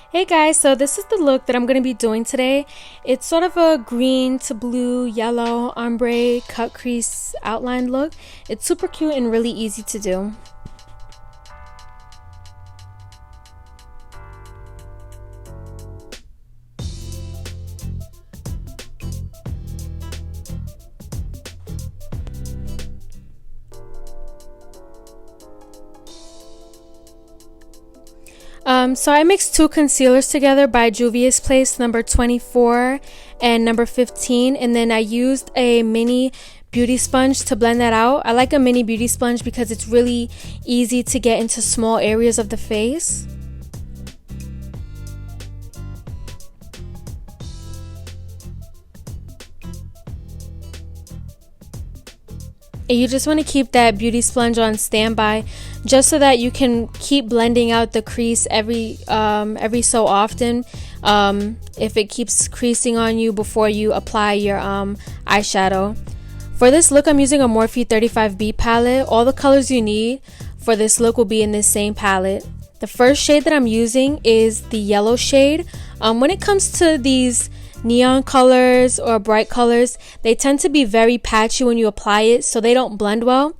Hey guys, so this is the look that I'm going to be doing today. It's sort of a green to blue, yellow, ombre, cut crease outline look. It's super cute and really easy to do. So I mixed two concealers together by Juvias Place, number 24 and number 15, and then I used a mini beauty sponge to blend that out. I like a mini beauty sponge because it's really easy to get into small areas of the face. And you just want to keep that beauty sponge on standby just so that you can keep blending out the crease every so often if it keeps creasing on you before you apply your eyeshadow. For this look, I'm using a Morphe 35B palette. All the colors you need for this look will be in this same palette. The first shade that I'm using is the yellow shade. When it comes to these neon colors or bright colors, they tend to be very patchy when you apply it, so they don't blend well.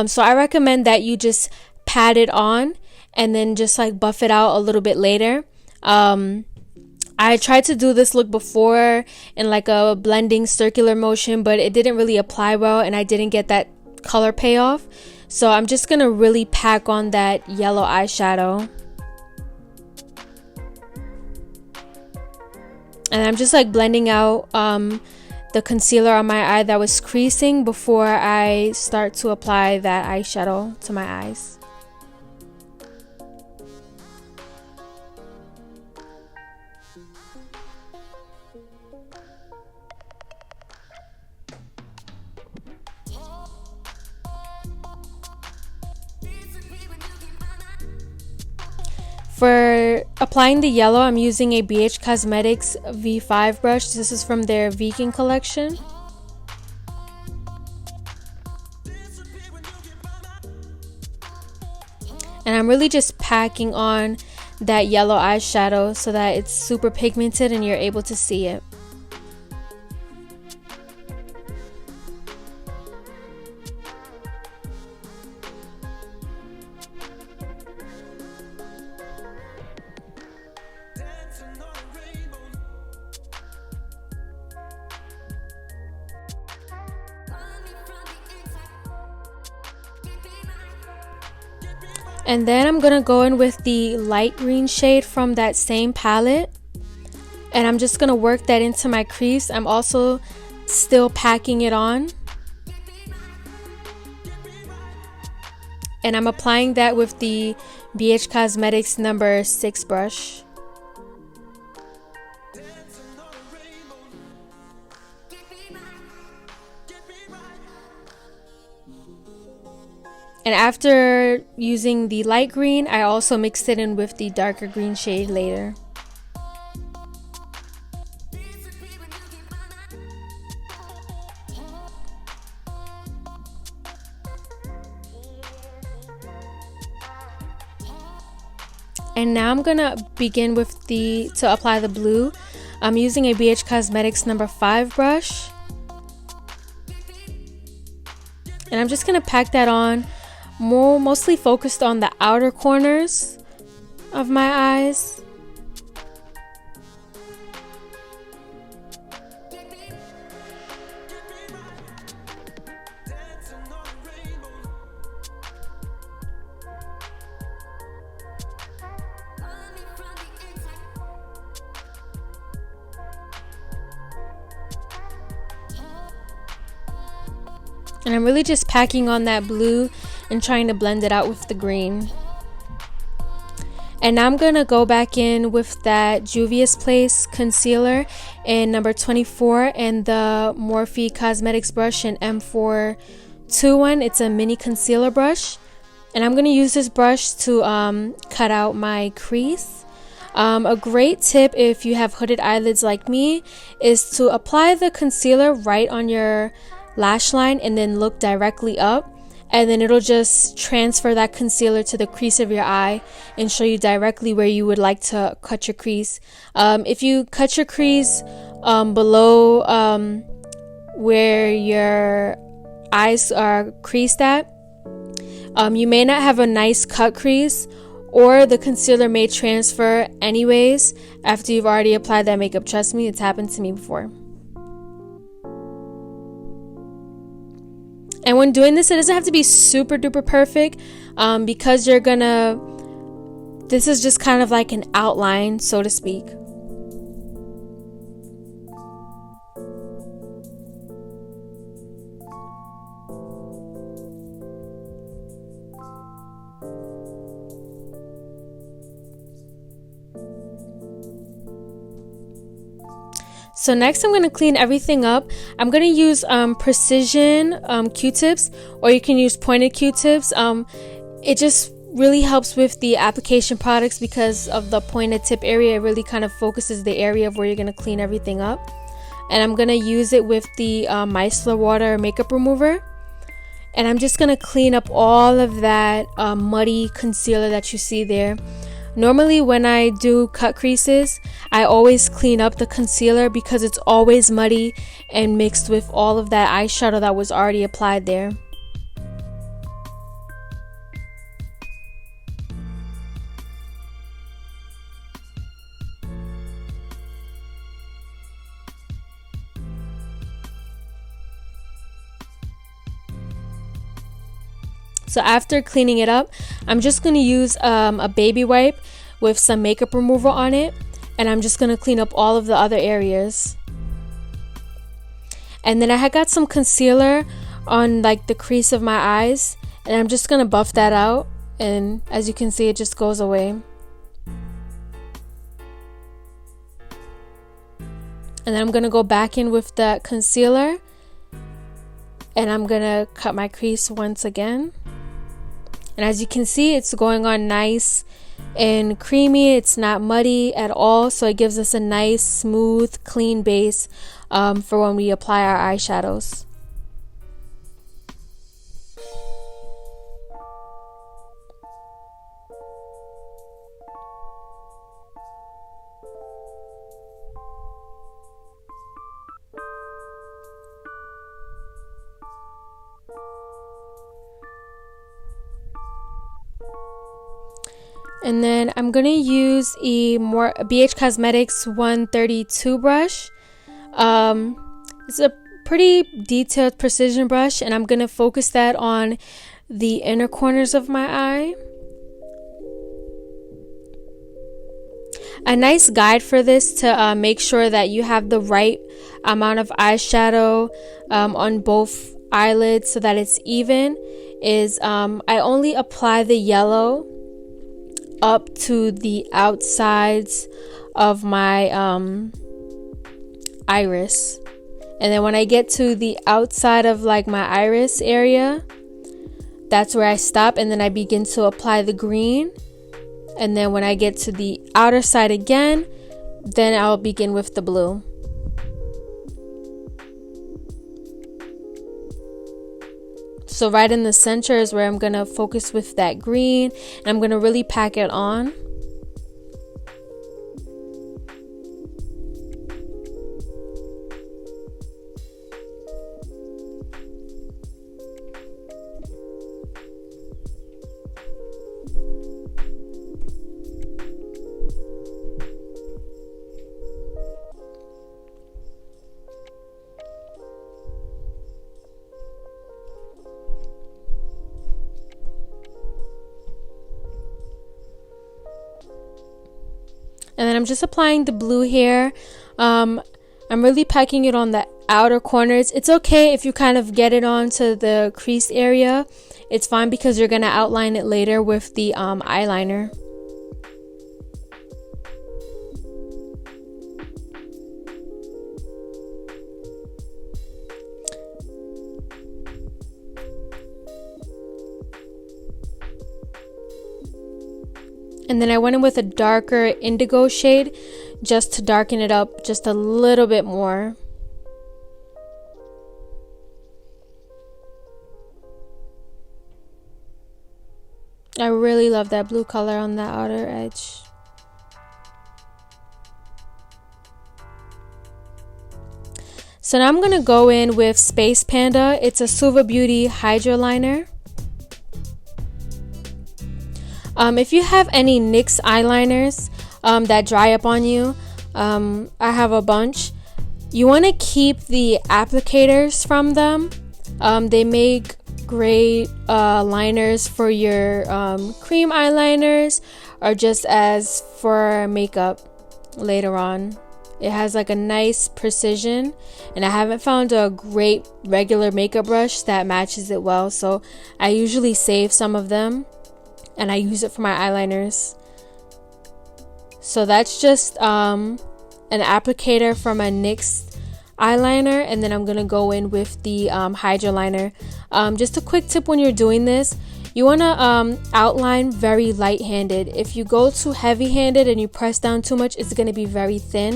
So I recommend that you just pat it on and then just like buff it out a little bit later. I tried to do this look before in like a blending circular motion, but it didn't really apply well and I didn't get that color payoff. So I'm just gonna really pack on that yellow eyeshadow. And I'm just like blending out the concealer on my eye that was creasing before I start to apply that eyeshadow to my eyes. For applying the yellow, I'm using a BH Cosmetics V5 brush. This is from their vegan collection. And I'm really just packing on that yellow eyeshadow so that it's super pigmented and you're able to see it. And then I'm gonna go in with the light green shade from that same palette, and I'm just gonna work that into my crease. I'm also still packing it on, and I'm applying that with the BH Cosmetics number 6 brush. And after using the light green, I also mixed it in with the darker green shade later. And now I'm gonna begin with to apply the blue. I'm using a BH Cosmetics number 5 brush. And I'm just gonna pack that on, mostly focused on the outer corners of my eyes. And I'm really just packing on that blue and trying to blend it out with the green. And now I'm going to go back in with that Juvias Place concealer in number 24 and the Morphe Cosmetics brush in M421. It's a mini concealer brush. And I'm going to use this brush to cut out my crease. A great tip if you have hooded eyelids like me is to apply the concealer right on your lash line and then look directly up. and then it'll just transfer that concealer to the crease of your eye and show you directly where you would like to cut your crease. If you cut your crease below where your eyes are creased at, you may not have a nice cut crease, or the concealer may transfer anyways after you've already applied that makeup. Trust me, it's happened to me before. And when doing this, it doesn't have to be super duper perfect, because this is just kind of like an outline, so to speak. So next I'm going to clean everything up. I'm going to use precision Q-tips, or you can use pointed Q-tips. It just really helps with the application products because of the pointed tip area. It really kind of focuses the area of where you're going to clean everything up. And I'm going to use it with the micellar water makeup remover. And I'm just going to clean up all of that muddy concealer that you see there. Normally when I do cut creases, I always clean up the concealer because it's always muddy and mixed with all of that eyeshadow that was already applied there. So after cleaning it up, I'm just going to use a baby wipe with some makeup remover on it, and I'm just going to clean up all of the other areas. And then I had got some concealer on like the crease of my eyes, and I'm just going to buff that out, and as you can see, it just goes away. And then I'm going to go back in with the concealer, and I'm going to cut my crease once again. And as you can see, it's going on nice and creamy. It's not muddy at all, so it gives us a nice, smooth, clean base for when we apply our eyeshadows. And then I'm going to use a BH Cosmetics 132 brush. It's a pretty detailed precision brush, and I'm going to focus that on the inner corners of my eye. A nice guide for this to make sure that you have the right amount of eyeshadow on both eyelids so that it's even is I only apply the yellow up to the outsides of my iris, and then when I get to the outside of like my iris area, that's where I stop, and then I begin to apply the green, and then when I get to the outer side again, then I'll begin with the blue. So right in the center is where I'm going to focus with that green, and I'm going to really pack it on. And then I'm just applying the blue here. I'm really packing it on the outer corners. It's okay if you kind of get it onto the crease area. It's fine because you're going to outline it later with the eyeliner. And then I went in with a darker indigo shade just to darken it up just a little bit more. I really love that blue color on that outer edge. So now I'm going to go in with Space Panda. It's a Suva Beauty Hydra liner. If you have any NYX eyeliners that dry up on you, I have a bunch. You want to keep the applicators from them. They make great liners for your cream eyeliners or just as for makeup later on. It has like a nice precision, and I haven't found a great regular makeup brush that matches it well, so I usually save some of them and I use it for my eyeliners. So that's just an applicator from a NYX eyeliner, and then I'm gonna go in with the Hydra liner. Just a quick tip when you're doing this, you want to outline very light-handed. If you go too heavy-handed and you press down too much, it's going to be very thick.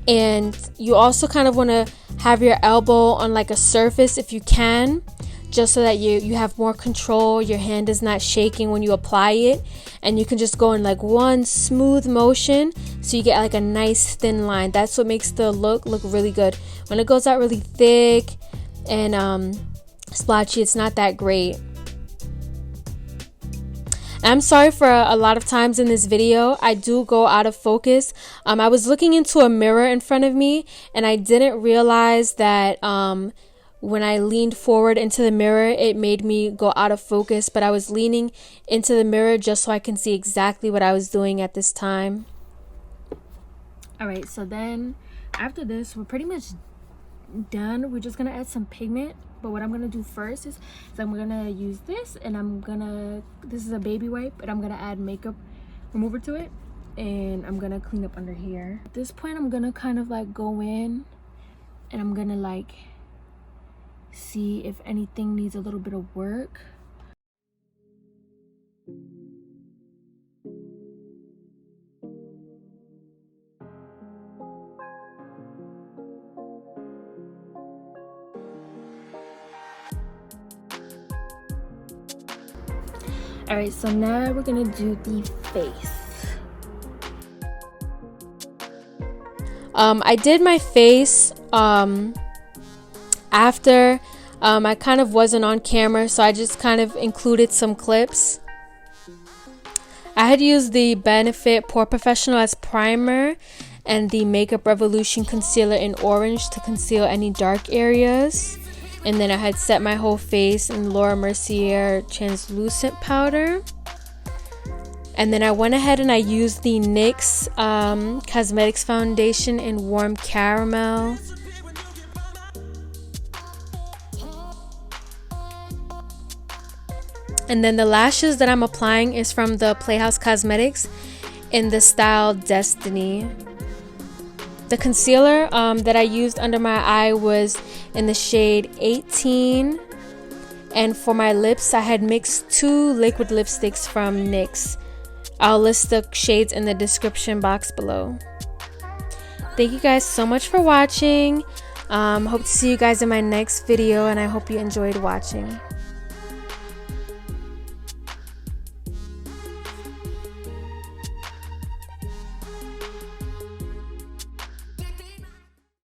And you also kind of want to have your elbow on like a surface if you can, just so that you have more control. Your hand is not shaking when you apply it, and you can just go in like one smooth motion so you get like a nice thin line. That's what makes the look really good. When it goes out really thick and splotchy, it's not that great. I'm sorry for a lot of times in this video I do go out of focus. I was looking into a mirror in front of me, and I didn't realize that when I leaned forward into the mirror it made me go out of focus, but I was leaning into the mirror just so I can see exactly what I was doing at this time. Alright, so then after this we're pretty much done. We're just gonna add some pigment, but what I'm gonna do first is I'm gonna use this, and this is a baby wipe, and I'm gonna add makeup remover to it, and I'm gonna clean up under here. At this point I'm gonna kind of like go in and I'm gonna like see if anything needs a little bit of work. Alright, so now we're gonna do the face. I did my face after I kind of wasn't on camera, so I just kind of included some clips. I had used the Benefit Porefessional as primer and the Makeup Revolution concealer in orange to conceal any dark areas. And then I had set my whole face in Laura Mercier translucent powder. And then I went ahead and I used the NYX Cosmetics foundation in warm caramel. And then the lashes that I'm applying is from the Playhouse Cosmetics in the style Destiny. The concealer that I used under my eye was in the shade 18. And for my lips, I had mixed 2 liquid lipsticks from NYX. I'll list the shades in the description box below. Thank you guys so much for watching. Hope to see you guys in my next video, and I hope you enjoyed watching.